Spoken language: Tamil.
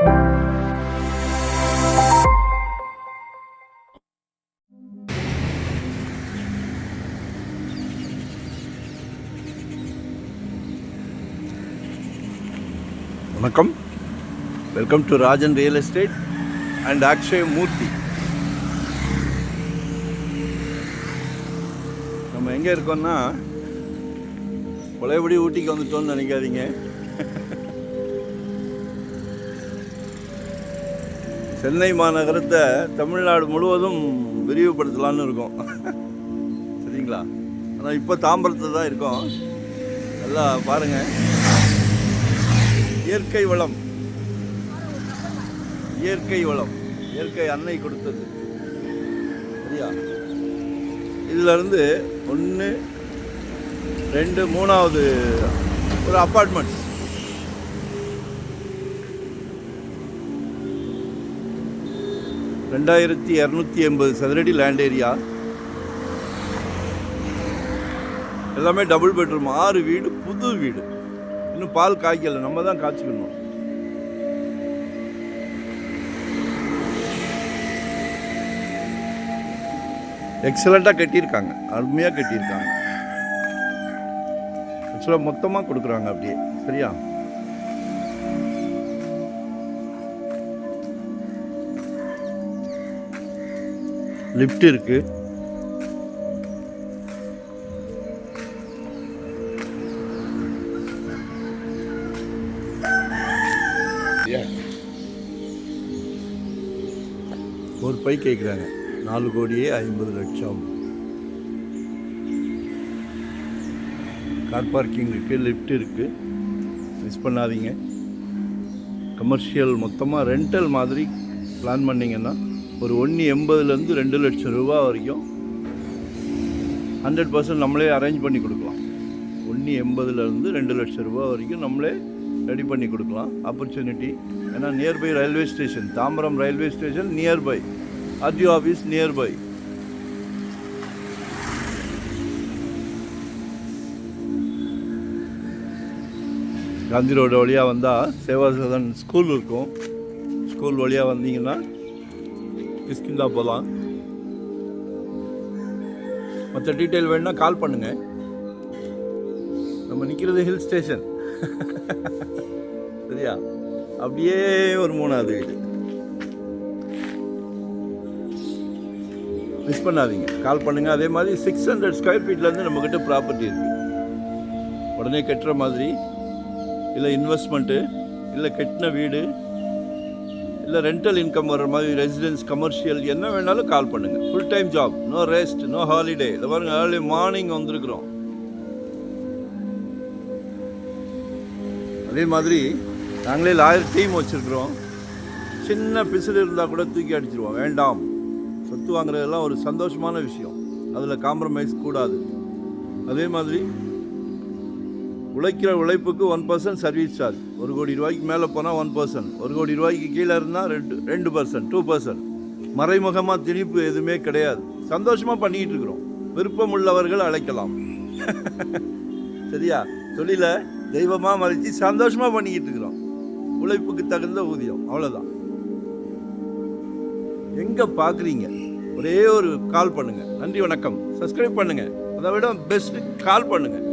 வணக்கம், welcome to Rajan real estate and Akshay Murthy. நம்ம எங்கே இருக்கோம்னா பழையபடி ஊட்டிக்கு வந்துட்டோம்னு நினைக்காதீங்க. சென்னை மாநகரத்தை தமிழ்நாடு முழுவதும் விரிவுபடுத்தலான்னு இருக்கோம். சரிங்களா? ஆனால் இப்போ தாம்பரத்தில் தான் இருக்கோம். நல்லா பாருங்கள். இயற்கை வளம், இயற்கை அன்னை கொடுத்தது. சரியா? இதிலிருந்து 1, 2, 3வது ஒரு அப்பார்ட்மெண்ட்ஸ். $2280 சதுரடி லேண்ட் ஏரியா. எல்லாமே டபுள் பெட்ரூம், 6 வீடு, புது வீடு. இன்னும் பால் காய்க்கல, நம்ம தான் காய்ச்சிக்கணும். எக்ஸலண்ட்டாக கட்டியிருக்காங்க, அருமையாக கட்டியிருக்காங்க. ஆக்சுவலாக மொத்தமாக கொடுக்குறாங்க அப்படியே. சரியா? லிஃப்ட் இருக்கு. ஒரு பை கேட்குறாங்க, 4,50,00,000. கார் பார்க்கிங் இருக்குது, லிஃப்ட் இருக்குது, மிஸ் பண்ணாதீங்க. கமர்ஷியல் மொத்தமாக ரெண்டல் மாதிரி பிளான் பண்ணிங்கன்னா ஒரு 1,80,000 2 லட்சம் ரூபா வரைக்கும் 100% நம்மளே அரேஞ்ச் பண்ணி கொடுக்கலாம். 1,80,000 2 லட்சம் ரூபா வரைக்கும் நம்மளே ரெடி பண்ணி கொடுக்கலாம். ஆப்பர்ச்சுனிட்டி. ஏன்னா nearby railway station, Tambaram railway station nearby, RTO office nearby. Gandhi road வழியாக வந்தால் சேவா சதன் ஸ்கூல் இருக்கும். ஸ்கூல் வழியாக வந்தீங்கன்னா கிஷ்கிந்தா போகலாம். மற்ற டீட்டெயில் வேணுன்னா கால் பண்ணுங்கள். நம்ம நிற்கிறது ஹில் ஸ்டேஷன். சரியா? அப்படியே ஒரு 3வது வீடு. மிஸ் பண்ணாதீங்க, கால் பண்ணுங்கள். அதே மாதிரி 600 ஸ்கொயர் ஃபீட்லேருந்து நம்மக்கிட்ட ப்ராப்பர்ட்டி இருக்குது. உடனே கட்டுற மாதிரி, இல்லை இன்வெஸ்ட்மெண்ட்டு, இல்லை கட்டின வீடு, இல்லை ரெண்டல் இன்கம் வர்ற மாதிரி ரெசிடென்ஸ், கமர்ஷியல், என்ன வேணாலும் கால் பண்ணுங்கள். Full time job, no rest, no holiday. இதை பாருங்கள், ஏர்லி மார்னிங் வந்திருக்கிறோம். அதே மாதிரி நாங்களே லாயர் டீம் வச்சுருக்குறோம். சின்ன பிசுறு இருந்தால் கூட தூக்கி அடிச்சிருவோம். வேண்டாம், சொத்து வாங்குறதெல்லாம் ஒரு சந்தோஷமான விஷயம், அதில் காம்ப்ரமைஸ் கூடாது. அதே மாதிரி உழைக்கிற உழைப்புக்கு 1% சர்வீஸ் சார்ஜ். 1 கோடி ரூபாய்க்கு மேலே போனால் 1%, 1 கோடி ரூபாய்க்கு கீழே இருந்தால் 2%, 2%. மறைமுகமாக திணிப்பு எதுவுமே கிடையாது. சந்தோஷமாக பண்ணிக்கிட்டு இருக்கிறோம். விருப்பம் உள்ளவர்கள் அழைக்கலாம். சரியா? தொழிலை தெய்வமாக மதித்து சந்தோஷமாக பண்ணிக்கிட்டு இருக்கிறோம். உழைப்புக்கு தகுந்த ஊதியம், அவ்வளோதான். எங்கே பார்க்குறீங்க? ஒரே ஒரு கால் பண்ணுங்கள். நன்றி, வணக்கம். சப்ஸ்கிரைப் பண்ணுங்கள். அதை விட பெஸ்ட்டு கால் பண்ணுங்கள்.